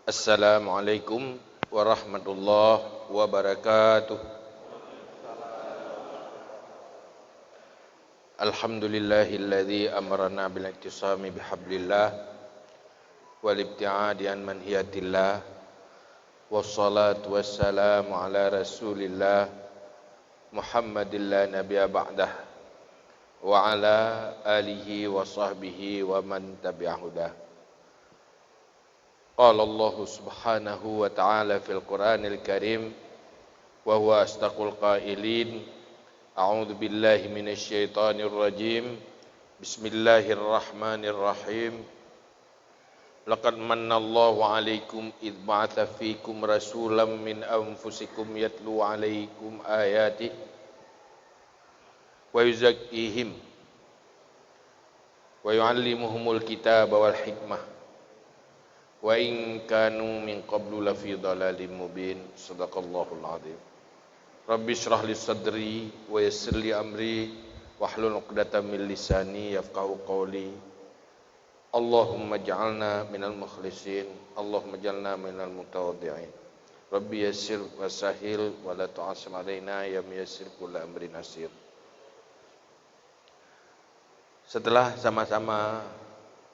Assalamualaikum warahmatullahi wabarakatuh. Alhamdulillahilladzi amarna bil iktisami bihablillah wal ibtiadi an manhiyatillah wassalatu wassalamu ala rasulillah Muhammadin la nabiyya ba'dah wa ala alihi wa sahbihi wa man tabi'ahudah. Qala Allah subhanahu wa ta'ala fil Qur'anil Karim wa huwa astaqul qailin. A'udzu billahi minasy syaithanir rajim. Bismillahirrahmanirrahim. Laqad manallahu 'alaikum idz ba'atsa fiikum rasulan min anfusikum yatlu 'alaikum ayatihi wa yuzakkihim wa yu'allimuhumul kitaba wal hikmah wa in kanu min qablu lafi dhalalin mubin. Shadaqallahul azim. Rabbi shrah li sadri wa yassir li amri wahlul 'uqdatam min lisani yafqahu qawli. Allahumma ij'alna minal mukhlisin, Allahumma ij'alna minal mutawaddi'in. Rabbi yassir wa sahil wa la tu'assir alaina ya muyassir kulli amrin nasir. Setelah sama-sama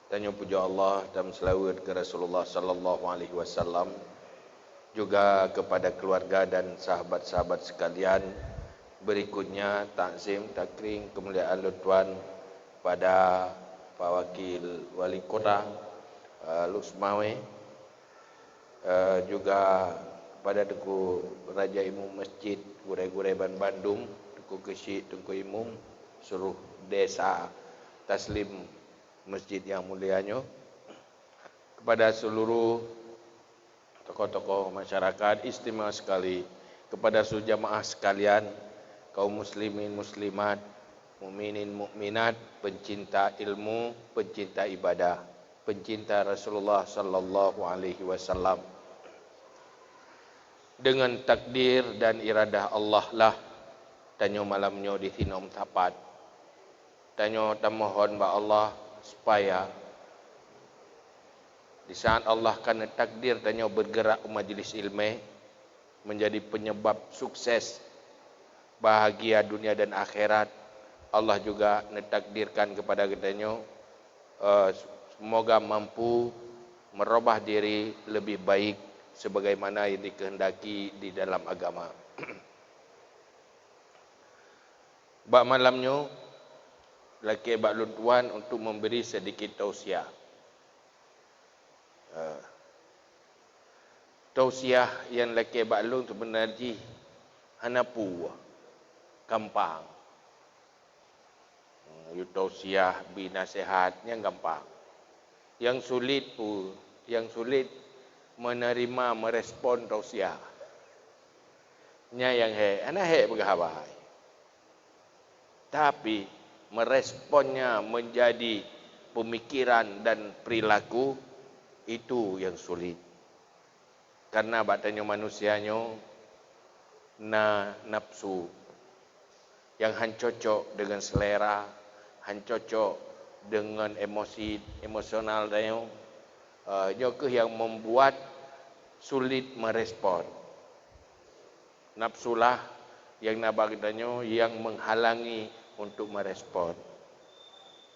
tanya puja Allah dan selawat ke Rasulullah sallallahu alaihi wasallam, juga kepada keluarga dan sahabat-sahabat sekalian, berikutnya takzim takrim kemuliaan Tuan pada Pak Wakil Wali Kota Lusmawe, juga kepada Tengku Raja Imam Masjid Gurai-Gurai Bandung, Tengku Kesyik, Tengku Imam, seluruh desa Taslim masjid yang mulianya, kepada seluruh tokoh-tokoh masyarakat, istimewa sekali kepada seluruh jamaah sekalian, kaum muslimin muslimat, mukminin mukminat, pencinta ilmu, pencinta ibadah, pencinta Rasulullah sallallahu alaihi wasallam. Dengan takdir dan iradah Allah lah tanyo malamnya di tinom tapat. Tanyo tamohon ba Allah supaya di saat Allah karena takdir tanya bergerak ke majlis ilmu menjadi penyebab sukses bahagia dunia dan akhirat, Allah juga mentakdirkan kepada kitanya semoga mampu merubah diri lebih baik sebagaimana yang dikehendaki di dalam agama. Bak malamnya laki bak Tuan untuk memberi sedikit tausiah. Tausiah yang laki bak Lun sebenarnya hanapu gampang. Tausiah binasihatnya gampang. Yang sulit menerima merespon tausiah. Nya yang ana bergahabai. Tapi meresponnya menjadi pemikiran dan perilaku, itu yang sulit. Karena batanya manusianya nafsu yang cocok dengan selera, cocok dengan emosional dia, yang membuat sulit merespon. Nafsulah yang nabagdanya yang menghalangi untuk merespon.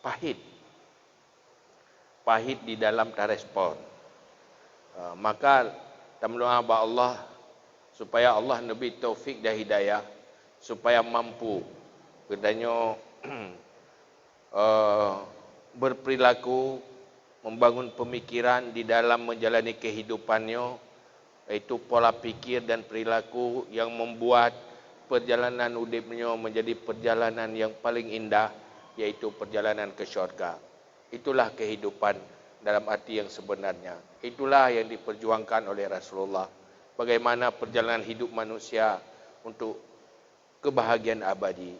Pahit di dalam tarespon. Maka tamdoa ba Allah supaya Allah nabi taufik dan hidayah supaya mampu kedanya berperilaku, membangun pemikiran di dalam menjalani kehidupannya, yaitu pola pikir dan perilaku yang membuat perjalanan hidupnya menjadi perjalanan yang paling indah, yaitu perjalanan ke syurga. Itulah kehidupan dalam arti yang sebenarnya. Itulah yang diperjuangkan oleh Rasulullah. Bagaimana perjalanan hidup manusia untuk kebahagiaan abadi.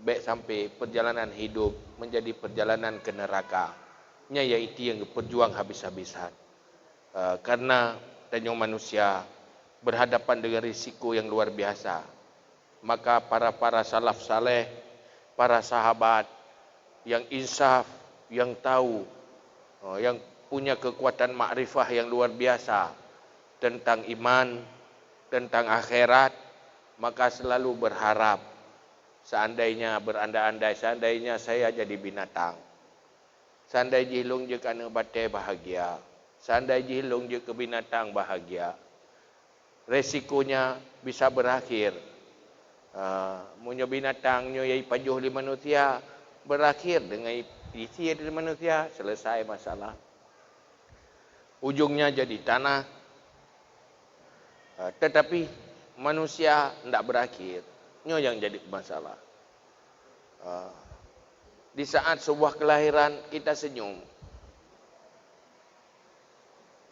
Baik sampai perjalanan hidup menjadi perjalanan ke neraka. Yaitu yang berjuang habis-habisan. Karena tanya manusia berhadapan dengan risiko yang luar biasa. Maka para salaf saleh, para sahabat yang insaf, yang tahu, yang punya kekuatan makrifah yang luar biasa tentang iman, tentang akhirat, maka selalu berharap seandainya berandai-andai, seandainya saya jadi binatang, seandainya hilung je kana batai bahagia, seandainya hilung je ke binatang bahagia, resikonya bisa berakhir. Munyo binatang nyo yai pajuh li manusia, berakhir dengan isi dari manusia, selesai masalah. Ujungnya jadi tanah. Tetapi manusia tidak berakhir. Nyo yang jadi masalah. Di saat sebuah kelahiran kita senyum.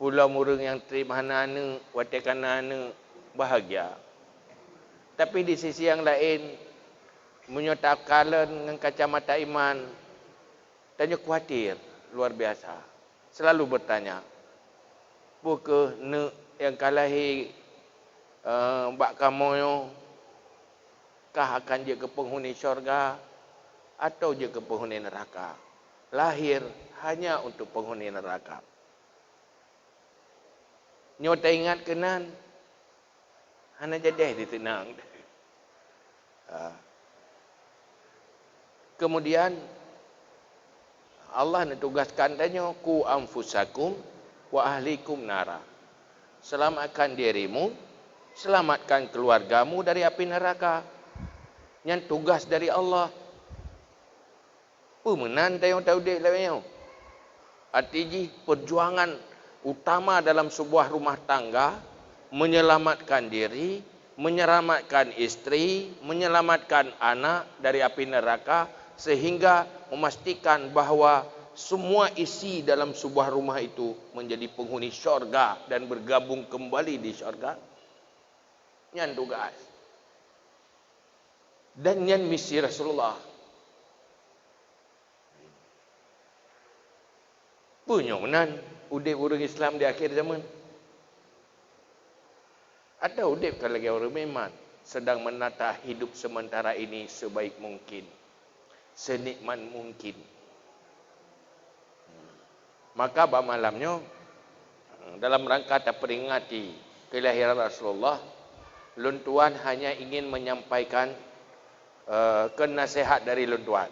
Pulau murung yang terima nana, watekan nana, bahagia. Tapi di sisi yang lain, menyotap kalen dengan kacamata iman, tanya khawatir, luar biasa. Selalu bertanya, buka ne yang kalahi mbak kamu yo, kah akan je ke penghuni syurga atau je ke penghuni neraka? Lahir hanya untuk penghuni neraka. Nyota ingat kenan, hana jadi ditenang. Kemudian Allah menugaskan tanya, ku anfusakum wa ahlikum nara. Selamatkan dirimu, selamatkan keluargamu dari api neraka. Yang tugas dari Allah. Pemenan tayong tahu dek lawan. Artinya perjuangan utama dalam sebuah rumah tangga menyelamatkan diri, menyelamatkan istri, menyelamatkan anak dari api neraka, sehingga memastikan bahawa semua isi dalam sebuah rumah itu menjadi penghuni syurga dan bergabung kembali di syurga. Yang tugas. Dan yang misi Rasulullah. Punya menan udip orang Islam di akhir zaman. Ada udip kalau lagi orang memang sedang menata hidup sementara ini sebaik mungkin, senikmat mungkin. Maka malamnya dalam rangka terperingati kelahiran Rasulullah, Luntuan hanya ingin menyampaikan kenasihat dari Luntuan.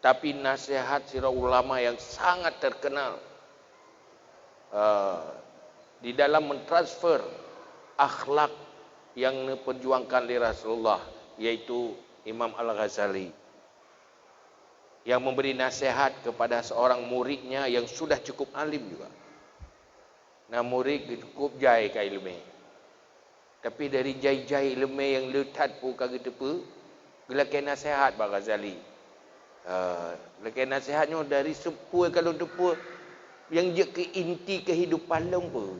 Tapi nasihat sirah ulama yang sangat terkenal di dalam mentransfer akhlak yang diperjuangkan oleh Rasulullah, yaitu Imam Al-Ghazali, yang memberi nasihat kepada seorang muridnya yang sudah cukup alim juga. Nah, murid cukup jai ke ilmu. Tapi dari jai-jai ilmu yang letat pun kagak tepu, gelakai nasihat Pak Ghazali. Gelakai nasihatnya dari sepul kalau tepu yang je ke inti kehidupan lomba.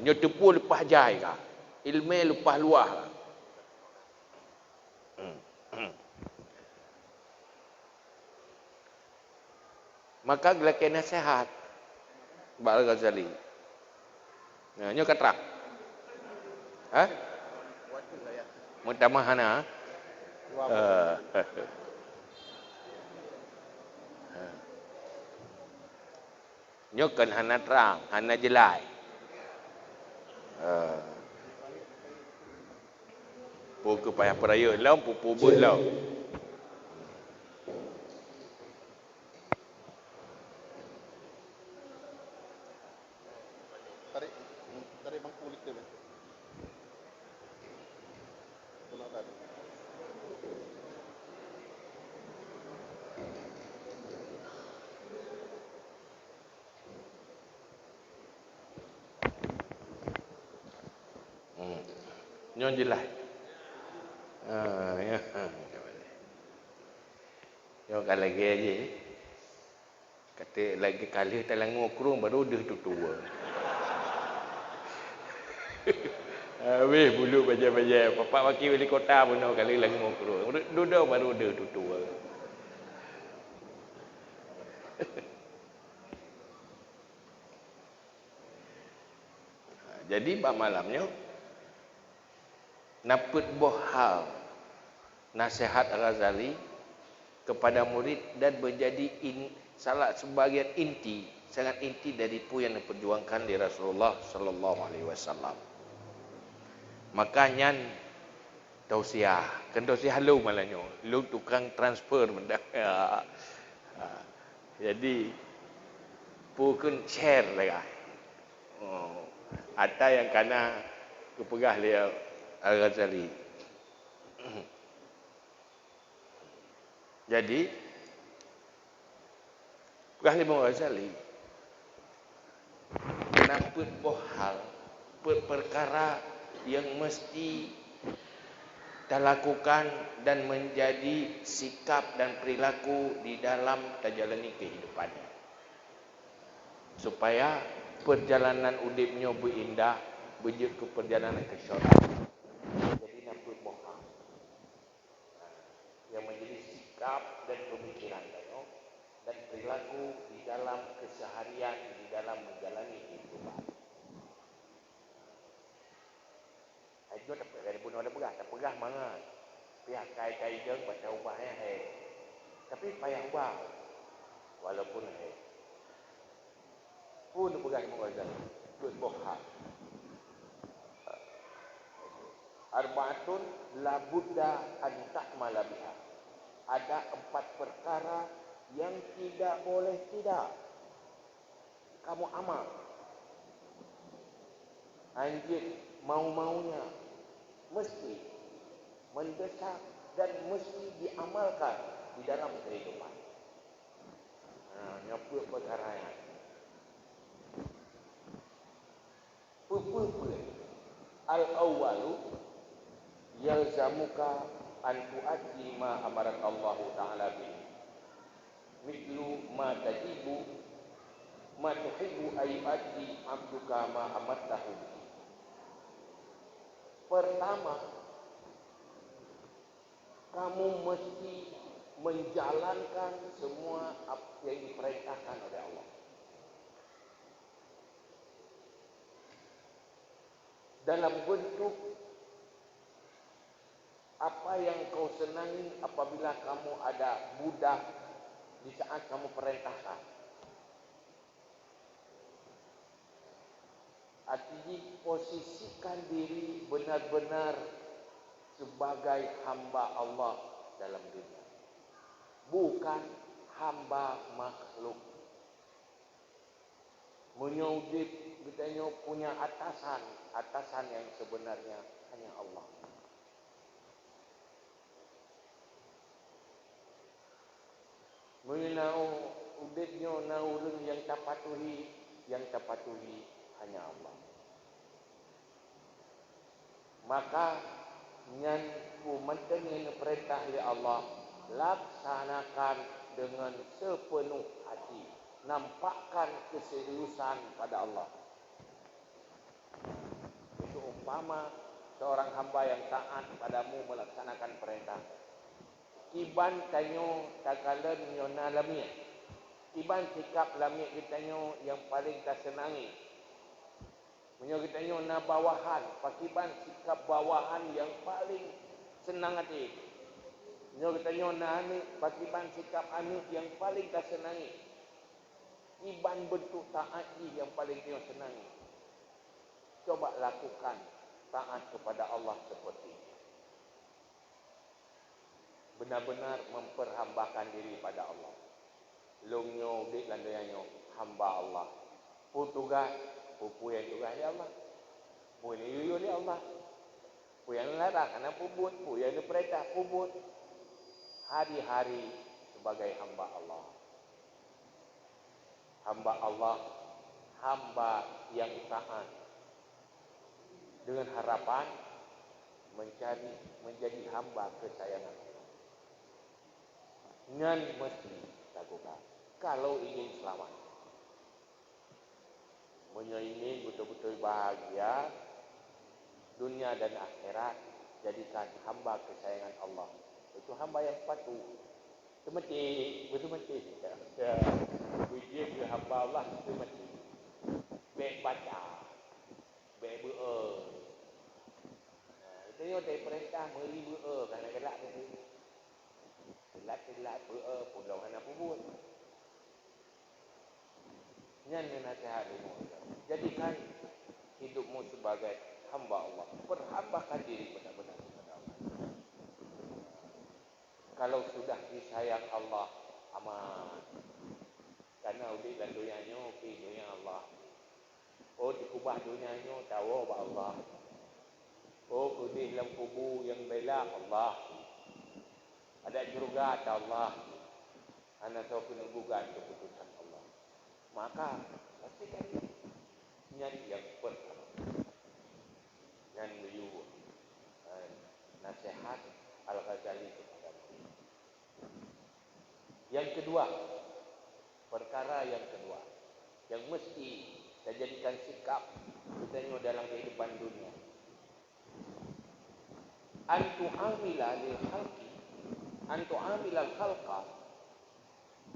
Nyo tepu lepas jai kah? Ilmu lepas luah kah? Maka gelakai nasihat Pak Ghazali. Nah, nyo katrak. Ha? Mutamahana. Nyo kan hana terang, hana jelai. Puku payah peraya lau, pupu but lau. Tarik bang kulit dia. Tolong tarik. Nyo jelai. Ya. Nyo kan lagi aja. Kata lagi kali talang ngukrung baru dah tu tua. Weh bulu baja-baja. Bapak wakil wali kota pun kali lagi ngukrung. Duduk baru dah tu tua. Jadi malamnya naput bohal nasihat Al-Ghazali kepada murid dan menjadi salah sebagian inti, sangat inti dari apa yang diperjuangkan di Rasulullah sallallahu alaihi wasallam. Makanya tausiah, kan tausiah lu malahnya, lu tukang transfer benda. Jadi pukun share lah. Oh, ada yang kena kepegah dia Al-Ghazali. Jadi pegah Imam Ghazali kenapa hal perkara yang mesti dilakukan dan menjadi sikap dan perilaku di dalam terjalani kehidupannya, supaya perjalanan udipnya berindah, berjut ke perjalanan ke syurga. Jadi nampak bohong yang menjadi sikap dan pemikiran dan perilaku di dalam keseharian, di dalam menjalani kehidupan. Itu ada pun ada pegah mana? Pihak kai jeng baca ubahnya tapi payah ubah walaupun pun pegah mengazal tu bohha. Arba'atun la budda an ta'mala biha. Ada 4 perkara yang tidak boleh tidak kamu amal. Anjir mau-maunya mesti mendesak dan mesti diamalkan di dalam kehidupan. Nyapa perkara yang pupul al-awwalu yalzamuka an tuaddi ma amarat Allah Ta'ala bihi mithlu ma tajibu ma tuhibbu ayuaddi abduka ma amartahu bihi. Pertama, kamu mesti menjalankan semua apa yang diperintahkan oleh Allah. Dalam bentuk apa yang kau senangi apabila kamu ada budak di saat kamu perintahkan. Artinya posisikan diri benar-benar sebagai hamba Allah dalam dunia, bukan hamba makhluk. Menyudip kita punya atasan yang sebenarnya hanya Allah. Menau udipnya naulun yang tapatuhi hanya Allah. Maka nyan kumanten yang perintah oleh Allah, laksanakan dengan sepenuh hati, nampakkan keseriusan pada Allah. Itu umpama seorang hamba yang taat padamu melaksanakan perintah. Iban tanyo takalan nyona lamia. Iban sikap lamia kitanyo yang paling tersenangi. Menyo kitanyo na bawahan, pakiban sikap bawahan yang paling senang hati. Menyo kitanyo na anu, pakiban sikap anu yang paling tersenangi. Iban bentuk taat yang paling dia senangi. Coba lakukan taat kepada Allah seperti ini. Benar-benar memperhambakan diri pada Allah. Lungnya dik landayanyo hamba Allah. Putuga pupu yang juga ya Allah. Punya yuyu ya Allah. Punya larang karena pubut, punya perintah pubut. Hari-hari sebagai hamba Allah. Hamba Allah, hamba yang taat. Dengan harapan menjadi hamba kesayangan Allah. Ngan mesti lakukan kalau ingin selamat. Ingin betul-betul bahagia dunia dan akhirat, jadikan hamba kesayangan Allah. Itu hamba yang patuh. Betul mesti. Ya, ujian ke hamba Allah itu mesti. Baik baca, baik berdoa. Itu yang dari perintah meri berdoa kerana gelak itu. Gelak pulau hana pun. Nyan nasihat ilmu. Jadikan hidupmu sebagai hamba Allah. Perhambakan diri benar-benar kepada Allah. Kalau sudah disayang Allah, aman. Karena udah dan dunianya, dunia Allah. Oh, dikubah dunianya, tahu apa Allah. Oh, kudih dalam kubur yang bela Allah. Ada juga ada Allah. Anak tahu kena gugat keputusan Allah. Maka pastikan nyanyi yang pertama. Nyanyi nasihat Al-Ghazali kepada kita. Yang kedua, perkara yang kedua yang mesti kita jadikan sikap kita dalam kehidupan dunia. Antu amila lil khalqi, antu amila al khalqa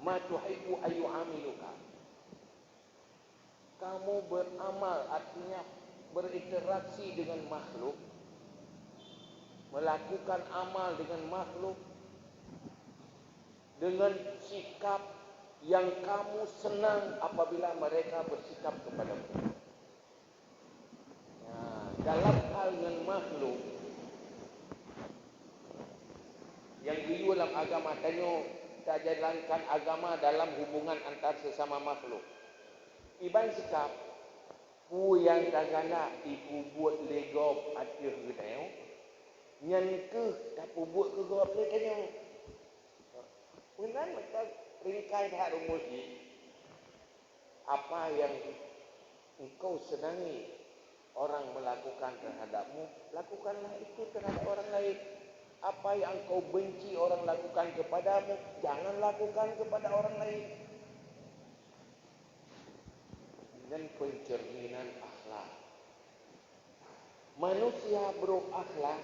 ma tuhibbu ayu amiluka. Kamu beramal artinya berinteraksi dengan makhluk, melakukan amal dengan makhluk dengan sikap yang kamu senang apabila mereka bersikap kepadamu. Nah, dalam hal dengan makhluk yang dulu dalam agama tanya tak jalankan agama dalam hubungan antar sesama makhluk. Iban sikap pu yang tagana ipu buat legop atir gudeo nyan ke tak pu buat ke gop le tanya. Benar macam ringkai dah rumus ni. Apa yang engkau senangi orang melakukan terhadapmu, lakukanlah itu terhadap orang lain. Apa yang engkau benci orang lakukan kepadamu, jangan lakukan kepada orang lain. Dan pencerminan akhlak. Manusia berakhlak.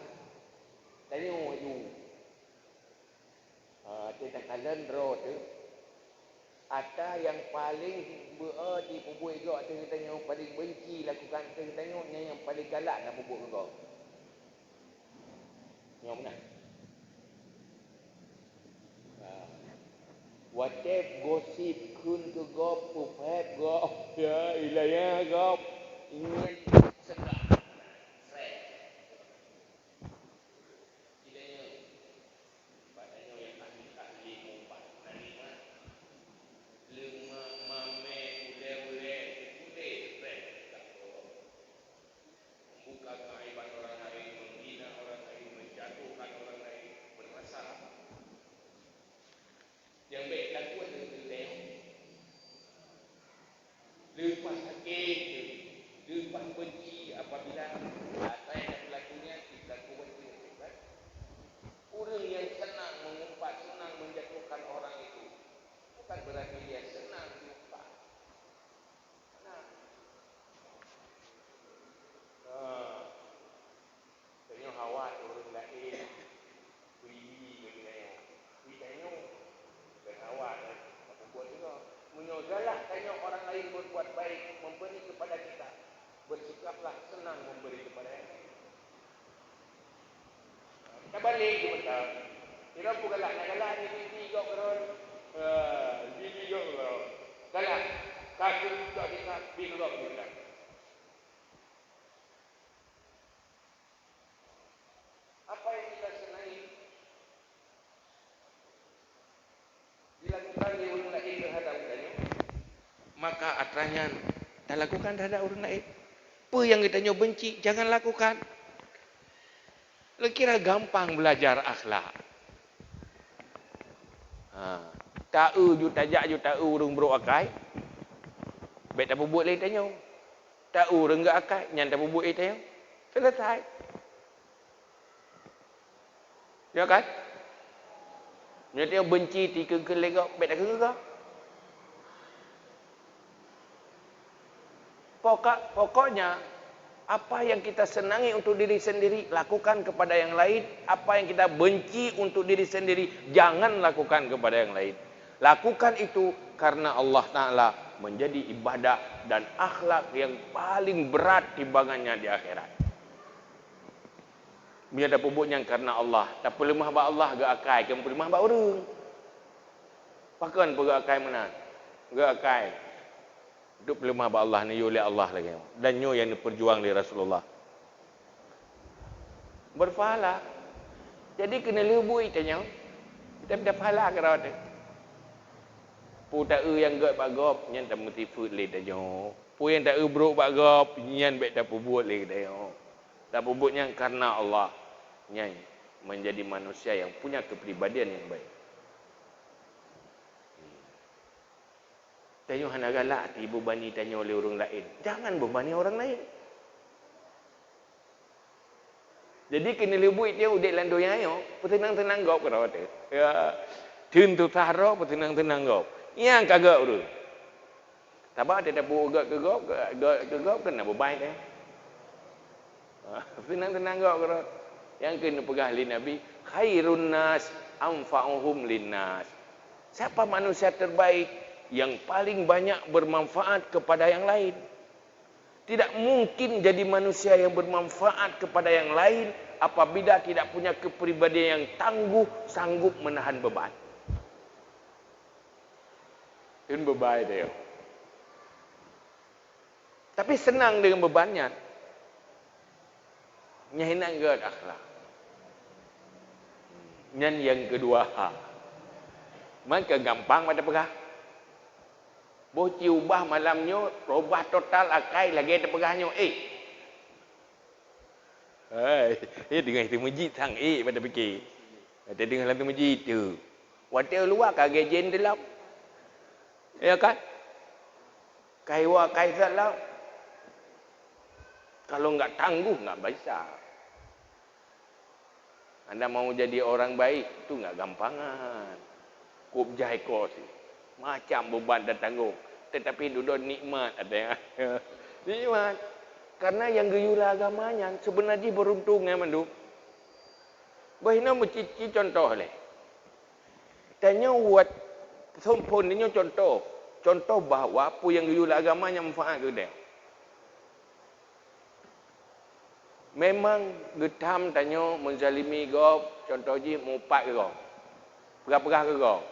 Tanya you. Kita kalian roh tu. Ada yang paling di pubuk ego ada kita yang paling benci lakukan kita yang paling galak nak pubuk ego. Yang mana? Whatep gosip kun ke gop pupet gop ya ilahnya gop ingin sedap fresh ilahnya badannya yang ahli mumpat nanima lima mame ule fresh buka kaiban orang lain menghina orang lain menjatuhkan orang lain bermasalah yang baik lakukan lepas sakit, lepas benci apabila apa yang berlakunya berlaku benci. Orang yang senang mengumpat, senang menjatuhkan orang itu, bukan berarti dia senang diumpat. Tanya Hawa orang lain, beli tanya dan Hawa apa buat juga. Menyogalah tanya orang lain berbuat baik, memberi kepada kita. Bersikaplah senang memberi kepada yang lain. Kita balik ke betul. Kira pun galak ni bibi kau keron. Bibi kau keron. Galak. Kaki juga kita bibi kau keron. Apa yang kita senangi dilakukan di orang lain terhadap kita, maka atranya tak lakukan terhadap orang lain. Apa yang kita benci, jangan lakukan. Lo kira gampang belajar akhlak. Tahu ju tajak ju tahu urung bro akai. Baik tak buat lain tanya. Tahu urung gak akai, nyan tak buat tanya. Selesai. Ya kan? Dia benci tiga kelegak, baik tak kelegak. Pokoknya apa yang kita senangi untuk diri sendiri lakukan kepada yang lain, apa yang kita benci untuk diri sendiri jangan lakukan kepada yang lain. Lakukan itu karena Allah Ta'ala menjadi ibadah dan akhlak yang paling berat timbangannya di akhirat. Biar ada pupuknya karena Allah. Tak perlu lemah ba Allah gak akai, kan perlu lemah ba orang. Pakan perlu akai mana? Gak akai. Duk lemah ba Allah ni oleh Allah lagi. Dan nyo yang diperjuang oleh Rasulullah. Berpahala. Jadi kena lebui tanya. Kita dah pahala ke rawat. Pu tak yang gak bagop nyan tak mesti food le tanya. Pu yang tak bro bagop nyan bet tak buat le tanya. Tak buat nyan karena Allah. Nyan menjadi manusia yang punya kepribadian yang baik. Tanya hana galak hati bebani tanya oleh orang lain. Jangan bebani orang lain. Jadi kena lebui dia udik landoy ayo, petenang-tenang gop kau tu. Ya, tun tu tahro petenang-tenang gop. Yang kagak uru. Tabak dia dah buat ke gop kena bebai dia. Tenang-tenang gop kau. Yang kena pegah li Nabi, khairun nas anfa'uhum linnas. Siapa manusia terbaik yang paling banyak bermanfaat kepada yang lain? Tidak mungkin jadi manusia yang bermanfaat kepada yang lain apabila tidak punya kepribadian yang tangguh, sanggup menahan beban. Itu beban dia. Tapi senang dengan bebannya. Nyahina gad akhlak. Nyan yang kedua maka gampang pada pegah. Boci ubah malamnya, robah total akai lagi ada pegahnya. Dengar itu masjid sang pada fikir. Ada dengar lagu masjid tu. Waktu luar kagak jendela. Ya kan? Kaiwa kaisalah. Kalau enggak tangguh enggak bisa. Anda mau jadi orang baik itu enggak gampangan. Kup jahai kos. Macam beban dan tanggung. Tetapi duduk nikmat ada yang nikmat. Karena yang geyula agamanya sebenarnya beruntung ya mandu. Bahina mencici contoh le. Tanya buat sompon ini contoh. Contoh bahawa apa yang geyula agamanya manfaat ke dia. Memang getam tanya menzalimi gop contoh je mupat ke gop. Perah-perah ke gop.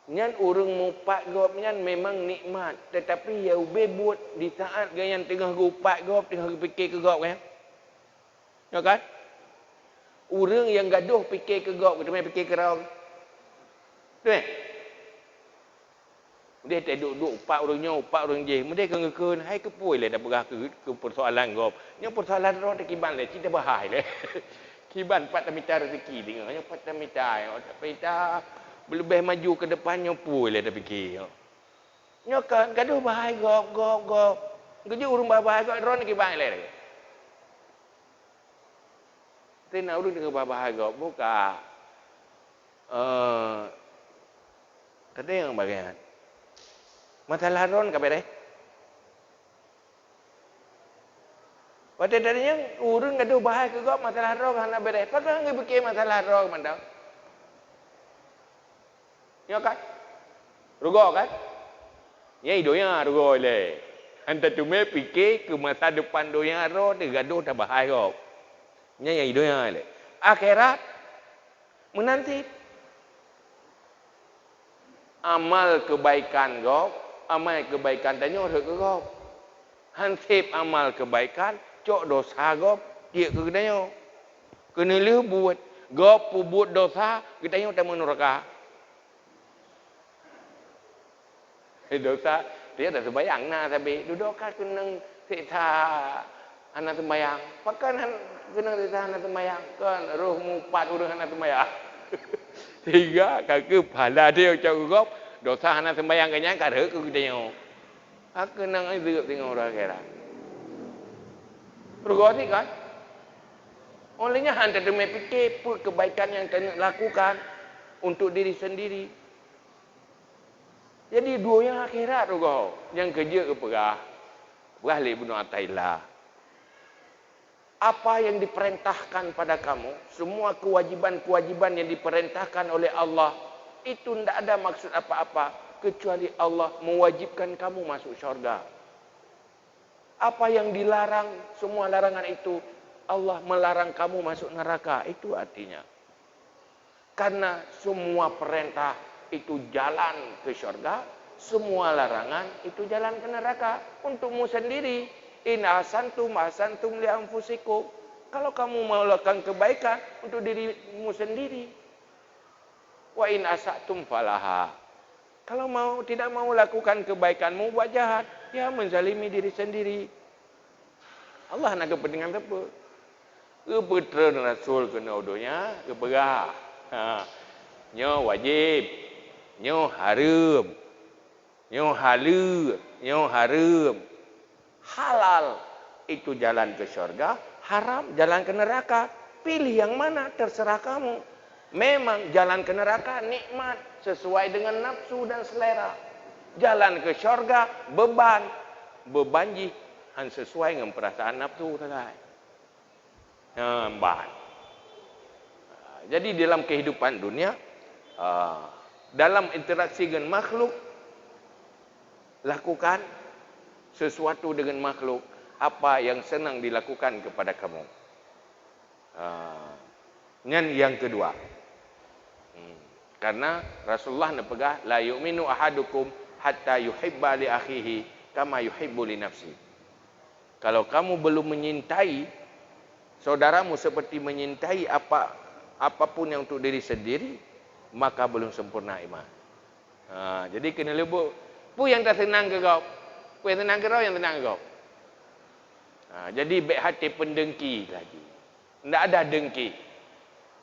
Nyan urang mupat gop nyan memang nikmat, tetapi ya ube buat di saat yang tengah gupat gop tengah fikir ke gop kan. Ya kan? Urang yang gaduh fikir ke gop, kita main fikir ke rau. Tu eh. Dia tak duduk upat orang je. Mereka ngekun hai kepui le dah berah ke persoalan gop. Nya persoalan ro tak kiban le, kita bahai le. Kiban pat tamita rezeki dengar, nya pat tamita, tamita lebih maju ke depannya pun lah dah fikir. Nya kan gaduh bahai gop. Geju urang bahai gop ron ki bahai le. Tena urang dengan bahai gop buka. Tadi yang bagian. Masalah ron ka bere. Pada darinya urang gaduh bahai ke gop masalah ron hana bere. Padahal ngai fikir masalah ron mandau. Ya kan? Rugo kan? Ya doya rugo le. Anta tu me fikir ke masa depan doya ro de gaduh dah bahai kau. Ya doya le. Akhirat menanti amal kebaikan kau, amal kebaikan tanya ke kau. Hansip amal kebaikan, cok dosa kau, dia ke tanya. Kena le buat. Kau buat dosa, kita tanya tamu neraka. Dosa dia dah sembahyang nah tapi duduk kan kena siksa anak sembahyang. Pakan kena siksa anak sembahyang kan roh mupat urang anak sembahyang. Sehingga kaki pahala dia cakap dosa anak sembahyang kanya kada ke dia. Aku nang hidup dengan orang kira. Bergoti kan? Olehnya hanya demi fikir pun kebaikan yang kena lakukan untuk diri sendiri. Jadi dua yang akhirat tu kau. Yang kerja ke perah. Perah li bunuh Atailah. Apa yang diperintahkan pada kamu. Semua kewajiban-kewajiban yang diperintahkan oleh Allah. Itu tidak ada maksud apa-apa. Kecuali Allah mewajibkan kamu masuk syurga. Apa yang dilarang. Semua larangan itu. Allah melarang kamu masuk neraka. Itu artinya. Karena semua perintah itu jalan ke syurga, semua larangan itu jalan ke neraka. Untukmu sendiri. In ahsantum ahsantum li anfusikum. Kalau kamu melakukan kebaikan untuk dirimu sendiri. Wa in asatum falaha. Kalau tidak mau lakukan kebaikanmu, buat jahat, ya menzalimi diri sendiri. Allah nak kepentingan apa? Keputra Rasul kena udunya, keperah. Nyo wajib, nyo haram, nyo halal, nyo haram. Halal itu jalan ke syurga, haram jalan ke neraka. Pilih yang mana, terserah kamu. Memang jalan ke neraka nikmat sesuai dengan nafsu dan selera. Jalan ke syurga beban, bebanji han sesuai dengan perasaan nafsu tadi. Beban. Jadi dalam kehidupan dunia, dalam interaksi dengan makhluk, lakukan sesuatu dengan makhluk apa yang senang dilakukan kepada kamu. Yang kedua, karena Rasulullah nak pegah la yu'minu ahadukum hatta yuhibba li akhihi kama yuhibbu li nafsi. Kalau kamu belum menyintai saudaramu seperti menyintai apapun yang untuk diri sendiri, maka belum sempurna iman. Jadi kena lebih pu yang tak senang ke kau. Pu yang tenang ke kau, yang tenang ke kau. Jadi baik hati pendengki lagi. Tidak ada dengki.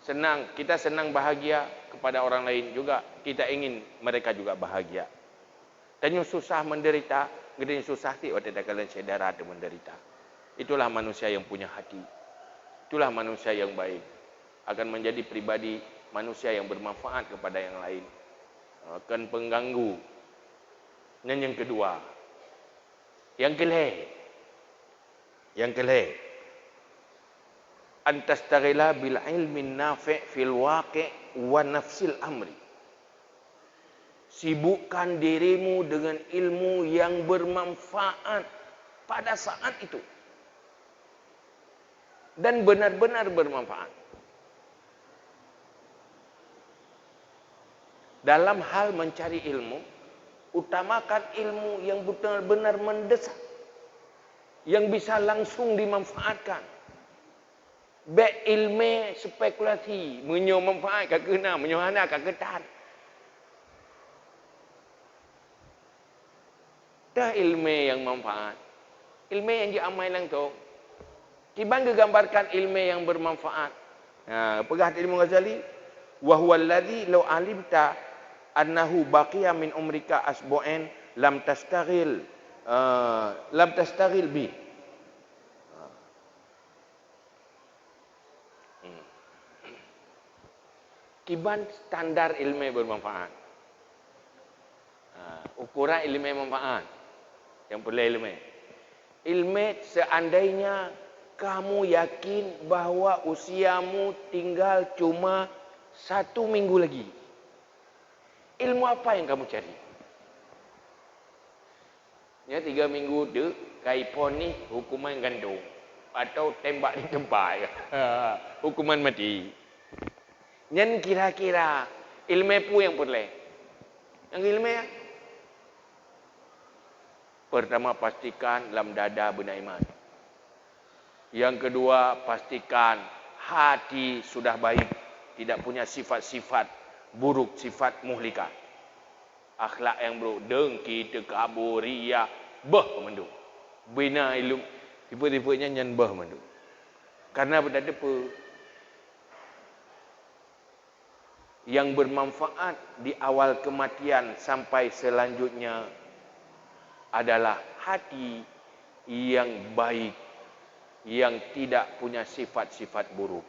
Senang, kita senang bahagia kepada orang lain juga, kita ingin mereka juga bahagia. Dan yang susah menderita, gede yang susah ti waktu kalian saudara ada menderita. Itulah manusia yang punya hati. Itulah manusia yang baik. Akan menjadi pribadi manusia yang bermanfaat kepada yang lain. Akan pengganggu. Dan yang kedua, yang kelih. Antastaghila bil ilmi nafi' fil waqi' wa nafsil amri. Sibukkan dirimu dengan ilmu yang bermanfaat pada saat itu. Dan benar-benar bermanfaat. Dalam hal mencari ilmu, utamakan ilmu yang benar-benar mendesak. Yang bisa langsung dimanfaatkan. Baik ilmu spekulasi, menyo manfaat kak kena, menyo hana kak ketan. Dah ilmu yang manfaat. Ilmu yang diamal lang tu. Tiban digambarkan ilmu yang bermanfaat. Pegah ilmu Ghazali, wa huwa alladhi law alimta annahu baqiya min umrika asbu'an lam tastaghil bi. Kiban standar ilmu bermanfaat. Ukuran ilmu manfaat. Yang perlu ilmu. Ilmu seandainya kamu yakin bahawa usiamu tinggal cuma 1 minggu lagi. Ilmu apa yang kamu cari? Ya 3 minggu tu, kaipon ni hukuman gantung. Atau tembak di tempat. Hukuman mati. Yang kira-kira ilmu apa yang perlu? Yang ilmu ya? Pertama, pastikan dalam dada benar iman. Yang kedua, pastikan hati sudah baik. Tidak punya sifat-sifat buruk, sifat muhlikat. Akhlak yang buruk, dengki, tekabur, riya, mendu. Bina ilmu, tipe-tipenya nyan mendu. Karena benda apa? Yang bermanfaat di awal kematian sampai selanjutnya adalah hati yang baik, yang tidak punya sifat-sifat buruk.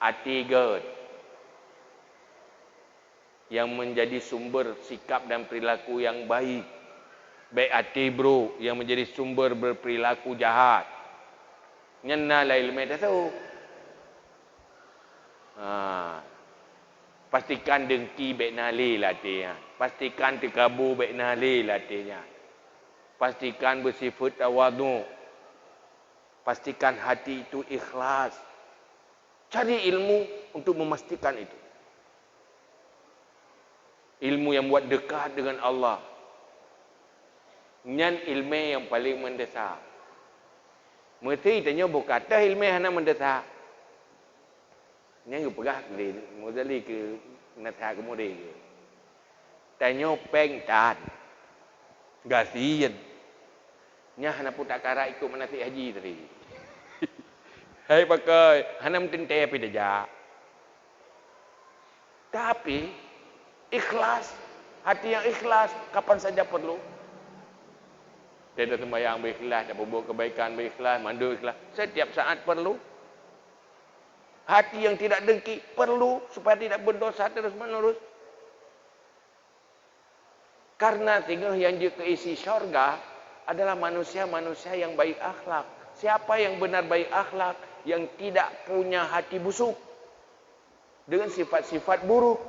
Hati gerd, yang menjadi sumber sikap dan perilaku yang baik. Baik hati bro, yang menjadi sumber berperilaku jahat. Nyena lah ilmu dah tahu. Pastikan dengki baik nali latihnya. Pastikan tekabur baik nali latihnya. Pastikan bersifat tawadu. Pastikan hati itu ikhlas. Cari ilmu untuk memastikan itu. ilmu yang buat dekat dengan Allah. Nyan ilmu yang paling mendesak. Mesti tanya berkata ilmu hana mendesak. Nyan pegah ke modali ke nata ke model. Tanya peng tan. Gasian. Nya hana putak kara ikut menasih haji tadi. Hai pakai hana mentente api dajak. Tapi ikhlas, hati yang ikhlas kapan saja perlu. Dia dah sembahyang berikhlas, dah berbuat kebaikan berikhlas, mandu ikhlas. Setiap saat perlu. Hati yang tidak dengki perlu supaya tidak berdosa terus menerus. Karena tinggal yang keisi syurga adalah manusia-manusia yang baik akhlak. Siapa yang benar baik akhlak, yang tidak punya hati busuk dengan sifat-sifat buruk,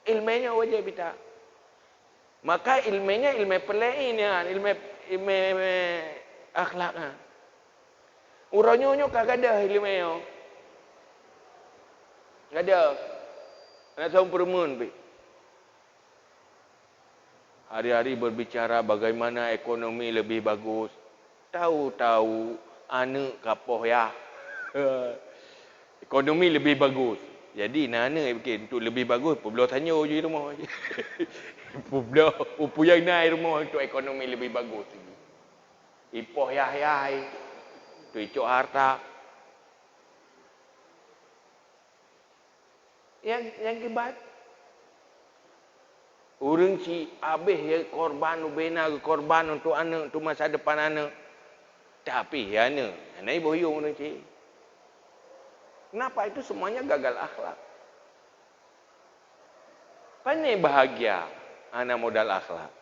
ilmunya wajib kita. Maka ilmunya ilmu pelainya, ilmu akhlaknya. Urangnya kagak ada ilmunya. Enggak ada. Anak tahun perumun be. Hari-hari berbicara bagaimana ekonomi lebih bagus. Tahu-tahu anak kapoh ya. Ekonomi lebih bagus. Jadi nana bikin untuk lebih bagus, pula tanya je rumah. Pula upu yang naik rumah untuk ekonomi lebih bagus. Ipoh yah-yah. Tu icuk harta. Yang kibat. Orang si habis ya korban ubena korban untuk anak, untuk masa depan anak. Tapi ya anak ibu huyung orang si. Kenapa itu semuanya gagal akhlak? Pandai bahagia anak modal akhlak.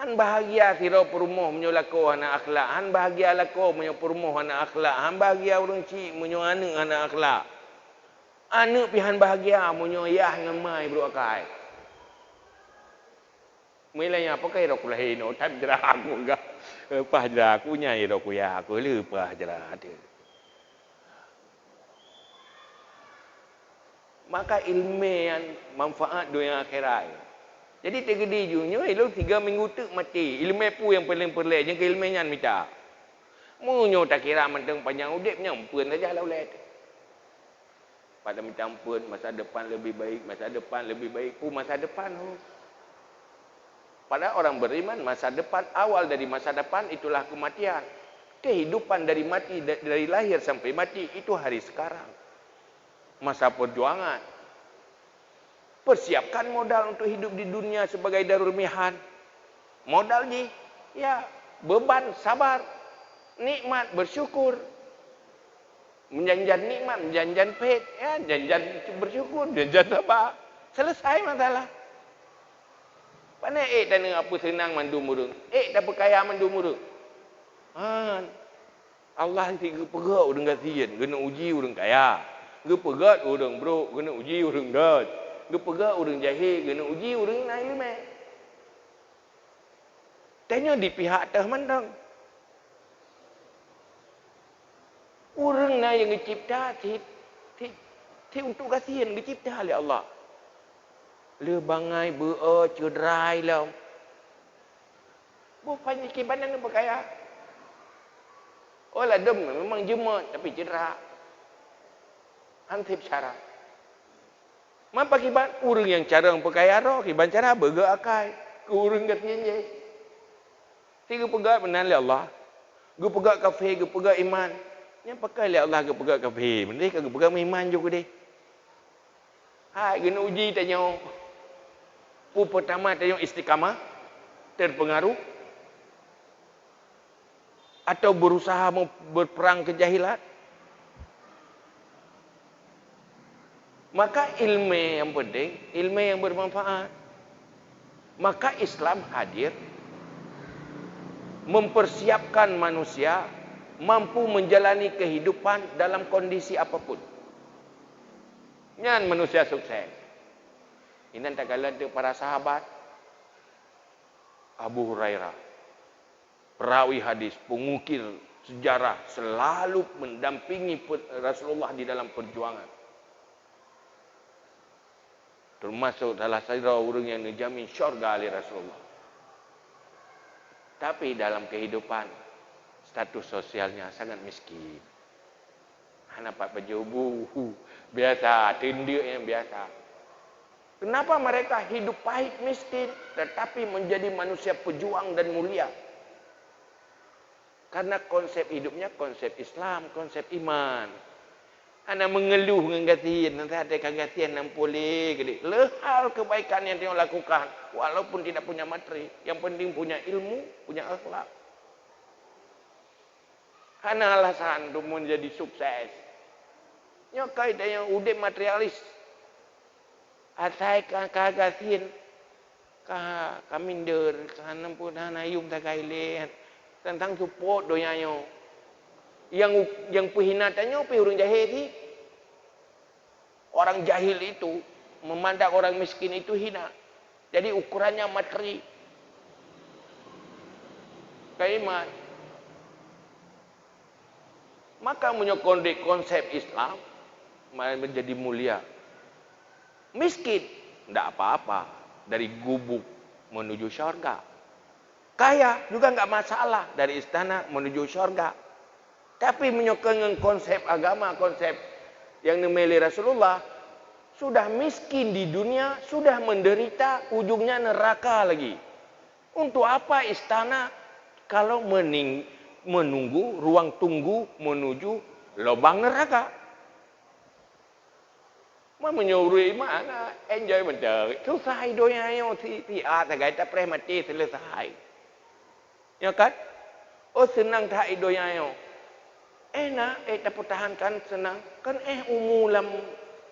Han bahagia kira perumuh menyolako anak akhlak. Han bahagia lako menyopurumuh anak akhlak. Han bahagia orang cik menyo anak akhlak. Anak pihan bahagia menyo yah ngamai beruakai. Mulanya apa kaya aku lahir no tak jerah aku enggak. Pah jerah aku nyai aku ya aku lupa jerah ada. Maka ilmu yang manfaat dunia akhirat. Jadi tergedi junya ilmu 3 minggu tu mati. Ilmu pu yang paling perlek yang ke ilmu yang minta. Munyo tak kira mentang panjang udip nyampun saja lah ulet. Pada minta ampun masa depan lebih baik, masa depan lebih baik. Masa depan. Pada orang beriman masa depan awal dari masa depan itulah kematian. Kehidupan dari mati dari lahir sampai mati itu hari sekarang. Masa perjuangan. Persiapkan modal untuk hidup di dunia sebagai darul mihan. Modal ni, ya beban, sabar, nikmat, bersyukur. Menjanjian nikmat, menjanjian pahit, ya janjian bersyukur, janjian sabar. Selesai masalah. Pandai dan apa senang mandu murung. Dah berkaya mandu murung. Allah tiga perak orang kasihan, kena uji orang kaya. Gepegat orang bro, kena uji orang dat. Gepegat orang jahil, kena uji orang nak ilmu. Tanya di pihak atas mandang. Orang nak yang dicipta, untuk kasihan dicipta oleh Allah. Le bangai cederai lah. Bukan kibanan apa kaya. Oh lah dem memang jemat tapi cedera. Hantip cara. Mapa kibat urang yang cara perkaya roh kiban cara bega akai. Urang kasihan je. Tiga pegat benar le Allah. Gu pegat kafir, gu pegat iman. Yang pakai le Allah gu pegat kafir. Mending gu pegat iman juga deh. Hai kena uji tanya. Pertama tanya istiqamah terpengaruh atau berusaha berperang kejahilan. Maka ilmu yang penting, ilmu yang bermanfaat. Maka Islam hadir mempersiapkan manusia mampu menjalani kehidupan dalam kondisi apapun. Nyan manusia sukses. Ini tak kala para sahabat Abu Hurairah, perawi hadis, pengukir sejarah, selalu mendampingi Rasulullah di dalam perjuangan. Termasuk salah satu orang yang dijamin syurga oleh Rasulullah. Tapi dalam kehidupan, status sosialnya sangat miskin. Nampak baju biasa, tindik yang biasa. Kenapa mereka hidup pahit miskin tetapi menjadi manusia pejuang dan mulia? Karena konsep hidupnya konsep Islam, konsep iman. Anda mengeluh dengan gatian, nanti ada kegatian yang boleh gede. Lehal kebaikan yang dia lakukan walaupun tidak punya materi, yang penting punya ilmu, punya akhlak. Karena alasan untuk menjadi sukses. Nyokai dia yang udah materialis. Asai kagasian, kaminder, kanam pun hanayum tak kailen. Tentang support doyanyo. Yang pehinatannya apa orang jahil sih? Orang jahil itu memandang orang miskin itu hina. Jadi ukurannya materi. Kaiman. Maka menyokondek konsep Islam menjadi mulia. Miskin, tidak apa-apa. Dari gubuk menuju syurga. Kaya juga enggak masalah. Dari istana menuju syurga. Tapi menyokong konsep agama, konsep yang dimiliki Rasulullah. Sudah miskin di dunia, sudah menderita, ujungnya neraka lagi. Untuk apa istana kalau menunggu, ruang tunggu menuju lubang neraka? Menyuruh mana? Enjoy betul. Selesai doanya yang tiada tak pernah mati selesai. Ya kan? Oh senang tak doanya yang. Enak, tak pertahankan senang. Kan umulam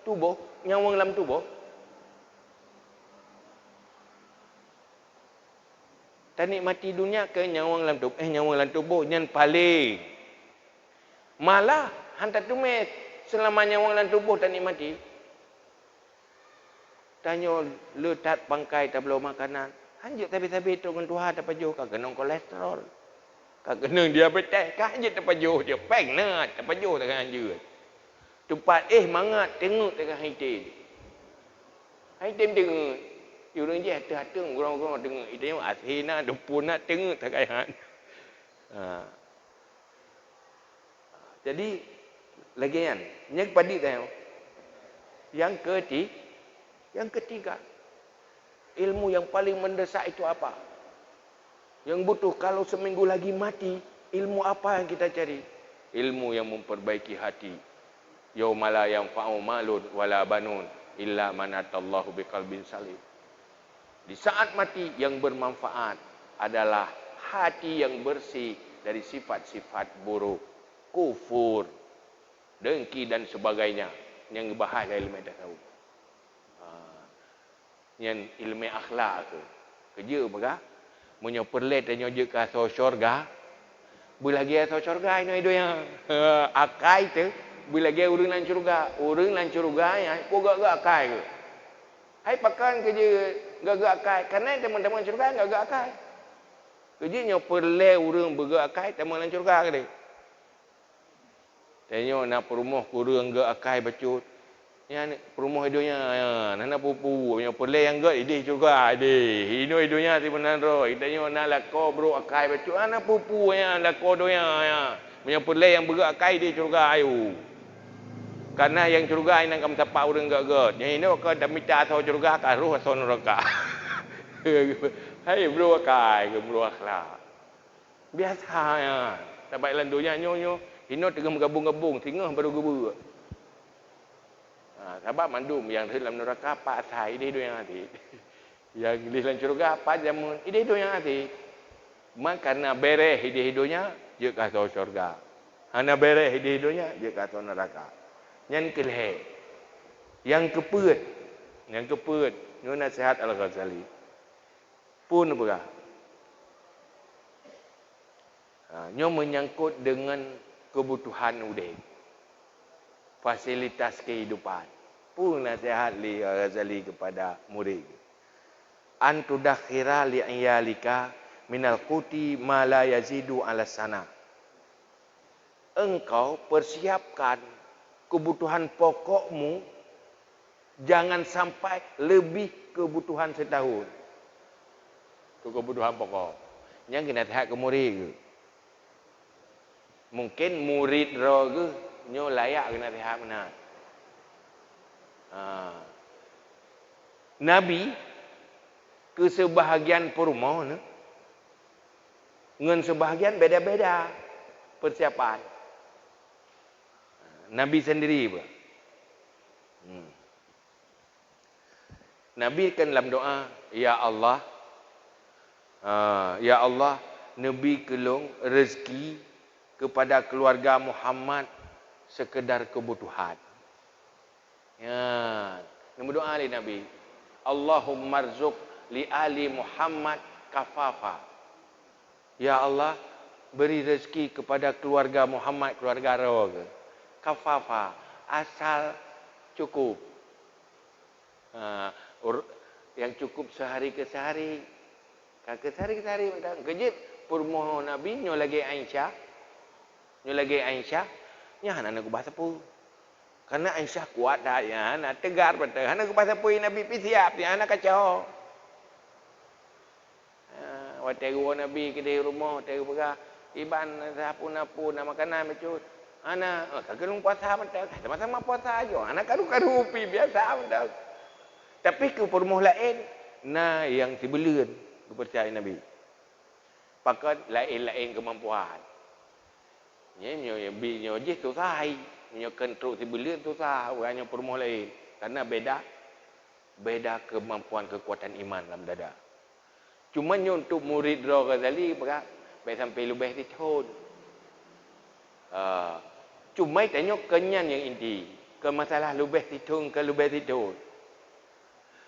tubuh, nyawang lam tubuh. Tak nikmati dunia ke nyawang lam tubuh. Nyawang lam tubuh yang paling. Malah hantar tumis selama nyawang lam tubuh tak nikmati. Tanya letak bangkai tak belum makanan. Hanjut tapi tu dengan Tuhan tak pajuh. Kak kena kolesterol. Kak kena diabetes. Kak hanjut tak pajuh. Dia peng nak. Tak pajuh tak hanjut. Tempat mangat. Tengok tak haitim. Haitim tengok. Orang je hati-hati. Orang-orang tengok. Itu yang asina. Dupun nak tengok tak kaya. Jadi. Lagi kan. Yang padik tengok. Yang ketiga, ilmu yang paling mendesak itu apa? Yang butuh kalau seminggu lagi mati, ilmu apa yang kita cari? Ilmu yang memperbaiki hati. Yauma la yanfa'u malun wala banun illa man atallahu biqalbin salim. Di saat mati yang bermanfaat adalah hati yang bersih dari sifat-sifat buruk, kufur, dengki dan sebagainya yang bahaya ilmu tasawuf. Yang ilmu akhlak tu. Kerja apa? Munyo perlet dan nyoje ke asal syurga. Bila lagi asal syurga ini itu yang akai tu. Bila lagi urang lan syurga. Urang lan syurga ya, ko gak akai ke. Hai pakan kerja gak akai. Karena teman-teman syurga gak akai. Kerja nyo perlet urang bergak akai teman lan syurga ke dia. Tanya nak perumah urang gak akai bacut. Yang perumah hidupnya nana pupu yang pelai yang gak idih juga idih hino hidupnya si benar ro idahnya nak lako bro akai becu anak pupu yang lako donya ya yang pelai yang berak akai idih juga ayu karena yang juga ini kam tapak urang gak yang ini ke damita atau juga ka ruh atau neraka hai bro akai ke bro akhlak biasa ya tapak landunya nyo hino tengah gabung-gabung tingah baru gebu. Sebab mandum yang dalam neraka apa asai ide yang hati. Yang di dalam syurga apa jamun ide yang hati. Maka karena bereh ide hidupnya dia kata syurga. Hana bereh ide hidupnya dia kata neraka. Yang kelih. Yang keput. Ini nasihat Al-Ghazali. Pun apa? Nyo menyangkut dengan kebutuhan udeh. Fasilitas kehidupan. Pun nasihat li Ghazali kepada murid. Antudakhira li iyalika minal quti ma la yazidu ala sana. Engkau persiapkan kebutuhan pokokmu Jangan sampai lebih kebutuhan setahun. Itu kebutuhan pokok. Yang kena tahap ke murid ke. Mungkin murid roh ke, nyo layak kena tahap mana. Nabi ke sebahagian perumah ni, ngan sebahagian beda-beda persiapan. Nabi sendiri pula. Nabi kan dalam doa, Ya Allah, Ya Allah, Nabi kelong rezeki kepada keluarga Muhammad sekedar kebutuhan. Ya, nombor doa li Nabi. Allahumma rzuq li ali Muhammad kafafa. Ya Allah, beri rezeki kepada keluarga Muhammad, keluarga roh. Kafafa, asal cukup. Yang cukup sehari ke sehari. Ke sehari ke sehari. Kejit, permohon Nabi, nyo lagi Aisyah. Ya, anak bahasa pun. Karena Aisyah kuat dah ya, nak tegar betul. Anak bahasa pun Nabi pi siap, ya anak kacau. Waktu Nabi ke di rumah, waktu pergi iban sapun-apun nak makanan becut. Anak, kelung puasa betul. Sama-sama puasa aja. Anak karu-karu pi biasa betul. Tapi ke permoh lain, nah yang tibelan kepercayaan Nabi. Pakat lain-lain kemampuan. Nyo je tu sai. Nyo kontrol tibelan tu sah. Hanya permoh lain. Karena beda kemampuan kekuatan iman dalam dada. Cuma untuk murid Roh Ghazali baik sampai lebih tahun. Cuma tanya kenyan yang inti. Ke masalah lebih tahun ke lebih tahun.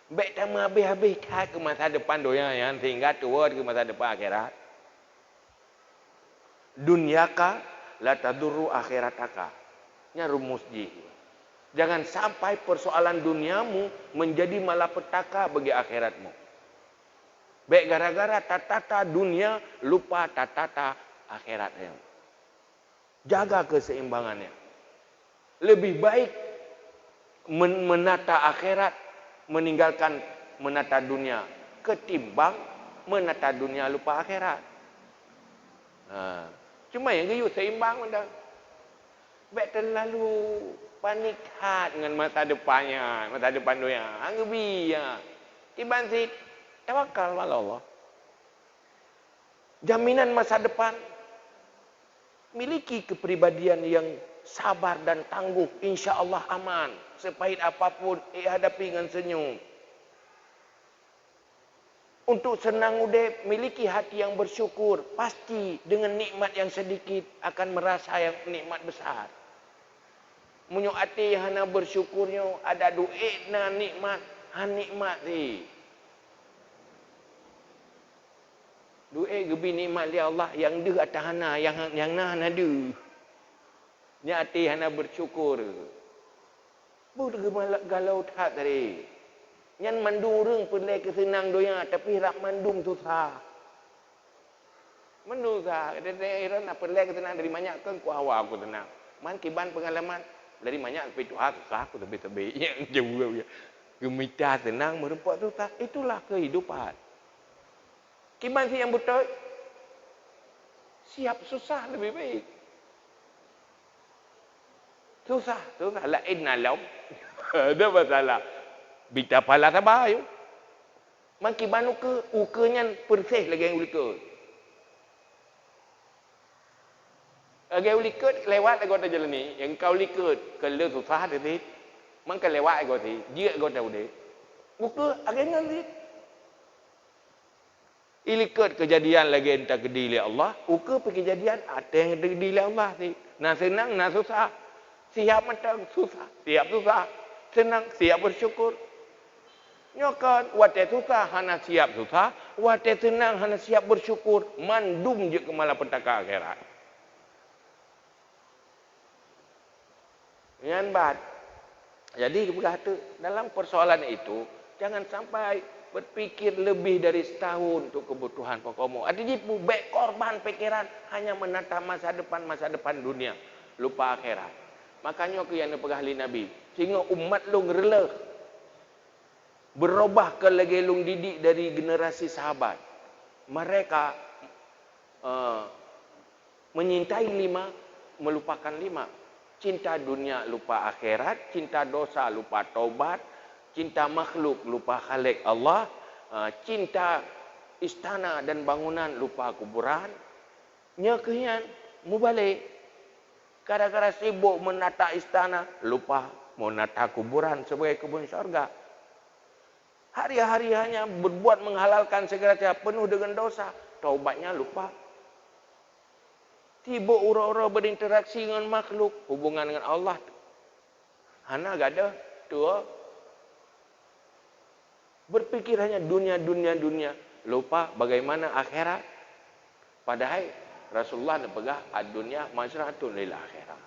Baik tak habis-habis ke masa depan doa yang sehingga tua ke masa depan akhirat. Dunyaka la tadurru akhirataka. Nya rumus ji. Jangan sampai persoalan duniamu menjadi malapetaka bagi akhiratmu. Baik gara-gara tatata dunia lupa tatata akhiratnya. Jaga keseimbangannya. Lebih baik menata akhirat meninggalkan menata dunia ketimbang menata dunia lupa akhirat. Cuma yang gayut seimbang benda. Baik terlalu panik hat dengan masa depannya, masa depan dunia. Anggebi ya. Tiban si tawakal pada Allah. Jaminan masa depan. Miliki kepribadian yang sabar dan tangguh, insya Allah aman. Sepahit apapun, hadapi dengan senyum. Untuk senang udep, miliki hati yang bersyukur. Pasti dengan nikmat yang sedikit akan merasa yang nikmat besar. Munyo hati hana bersyukurnya, ada duit na nikmat, nikmat si. Duit gebi nikmat dia Allah yang dia atas hana, yang na hana dia. Nya hati hana bersyukur. Bukan galau tak tadi. Yang mandung reng pelai kesenang doya tapi rak mandung susah. Mandung susah. Dari nak pelai kesenang dari banyak kan ku awak aku tenang. Man kiban pengalaman dari banyak tapi tu susah aku tapi yang jauh ya. Gemita tenang merempat susah. Itulah kehidupan. Kiban si yang betul siap susah lebih baik. Susah lain nalam. Ada masalah. Bita pala sabar yo. Maki banu ke ukenya persis lagi yang ulikut. Lagi ulikut lewat aku tak jalan ni. Yang kau ulikut kalau susah tadi. Maka lewat aku tadi. Dia aku tahu deh. Buka akhirnya ni. Ilikut kejadian lagi entah kedili Allah. Uka kejadian ada yang kedili Allah ni. Nak senang, nak susah. Siap macam susah, siap susah. Senang, siap bersyukur. Nyokan, wate susah, hana siap susah. Wate senang, hana siap bersyukur. Mandum je ke malapetaka akhirat. Yang bat. Jadi berkata, dalam persoalan itu, jangan sampai berpikir lebih dari setahun untuk kebutuhan pokokmu. Ada jipu, baik korban pikiran hanya menata masa depan dunia. Lupa akhirat. Makanya aku yang pegahli Nabi. Sehingga umat lu ngereleh. berubah ke legelung didik dari generasi sahabat. Mereka menyintai 5, melupakan 5. Cinta dunia lupa akhirat, cinta dosa lupa taubat, cinta makhluk lupa Khalik Allah, cinta istana dan bangunan lupa kuburan. Nyakian mubalik. Kadang-kadang sibuk menata istana, lupa menata kuburan sebagai kebun syurga. Hari-hari hanya berbuat menghalalkan segala cara penuh dengan dosa. Taubatnya lupa. Tiba ura-ura berinteraksi dengan makhluk, hubungan dengan Allah. Hana gak ada. Tua. Berpikir hanya dunia. Lupa bagaimana akhirat. Padahal Rasulullah nak pegah ad-dunya mazratun lil akhirah.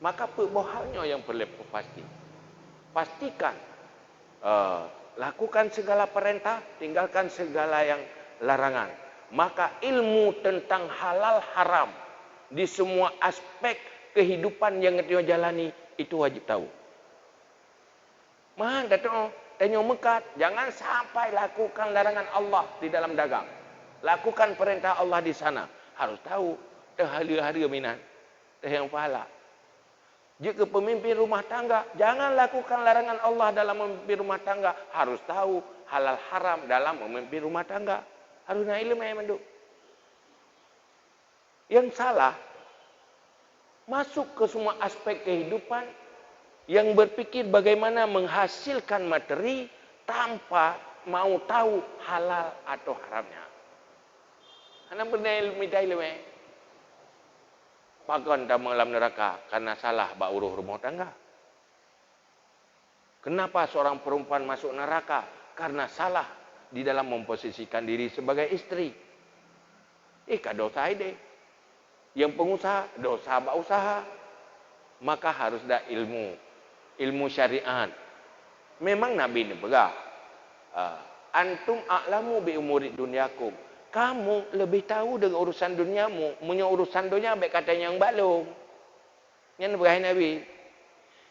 Maka perbohalnya yang perlu pasti. Pastikan lakukan segala perintah, tinggalkan segala yang larangan. Maka ilmu tentang halal haram di semua aspek kehidupan yang kita jalani itu wajib tahu. Mahal kata tanya mekat, jangan sampai lakukan larangan Allah di dalam dagang. Lakukan perintah Allah di sana. Harus tahu hari-hari minat, yang pahala. Jika pemimpin rumah tangga, jangan lakukan larangan Allah dalam memimpin rumah tangga. Harus tahu halal haram dalam memimpin rumah tangga. Harus nak ilmu yang manduk. Yang salah, masuk ke semua aspek kehidupan yang berpikir bagaimana menghasilkan materi tanpa mau tahu halal atau haramnya. Anak pernah ilmu. Pagan dalam alam neraka karena salah bak uruh rumah tangga. Kenapa seorang perempuan masuk neraka? Karena salah di dalam memposisikan diri sebagai istri. Dosa ide. Yang pengusaha, dosa bak usaha. Maka harus ada ilmu syariat. Memang Nabi ini pegah. Antum a'lamu bi umuri dunyakum. Kamu lebih tahu dengan urusan duniamu. Punya urusan dunia baik katanya yang balong. Yang berkata Nabi.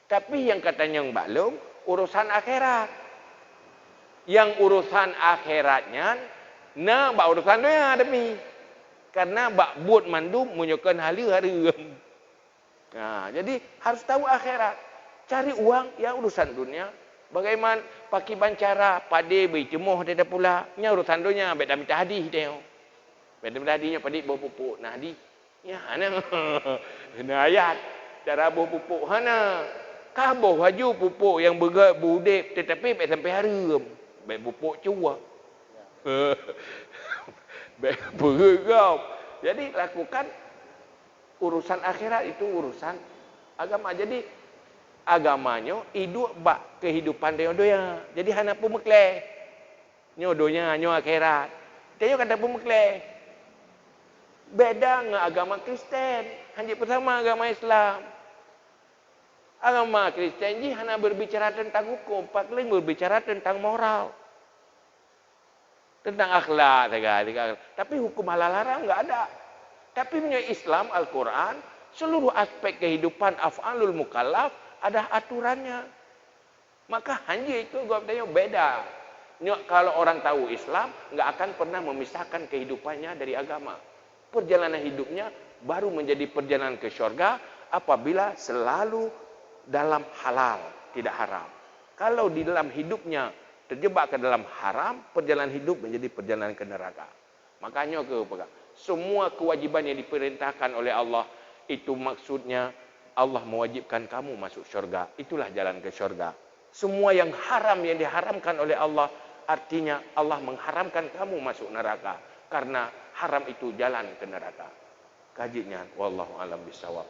Tapi yang katanya yang balong, urusan akhirat. Yang urusan akhiratnya, nah bak urusan dunia demi. Karena bak buat mandu menunjukkan hari-hari. Nah, jadi harus tahu akhirat. Cari uang, ya urusan dunia. Bagaimana pakai bancara, pade bercemuh dia pula. Nya urusan dunia, beda minta hadis dia. Beda minta hadisnya pade bawa pupuk. Nah hadis. Ya, hana. Hana ayat. Cara bawa pupuk. Hana. Kabah haju pupuk yang budek tetapi baik sampai harum. Baik pupuk cua. Baik bergam. Jadi lakukan urusan akhirat itu urusan agama. Jadi agamanya hidup bak kehidupan dia doya. Jadi hana pun mekle. Nyodonya nyo akhirat. Dia kata pun mekle. Beda dengan agama Kristen. Hanya pertama agama Islam. Agama Kristen ji hana berbicara tentang hukum, pak lain berbicara tentang moral. Tentang akhlak, tapi hukum halal haram enggak ada. Tapi punya Islam Al-Qur'an, seluruh aspek kehidupan af'alul mukallaf ada aturannya. Maka hanya itu gua tanya beda. Kalau orang tahu Islam, enggak akan pernah memisahkan kehidupannya dari agama. Perjalanan hidupnya baru menjadi perjalanan ke syurga apabila selalu dalam halal, tidak haram. Kalau di dalam hidupnya terjebak ke dalam haram, perjalanan hidup menjadi perjalanan ke neraka. Makanya semua kewajiban yang diperintahkan oleh Allah itu maksudnya Allah mewajibkan kamu masuk syurga. Itulah jalan ke syurga. Semua yang haram yang diharamkan oleh Allah artinya Allah mengharamkan kamu masuk neraka. Karena haram itu jalan ke neraka. Kajinya wallahu alam bisawab.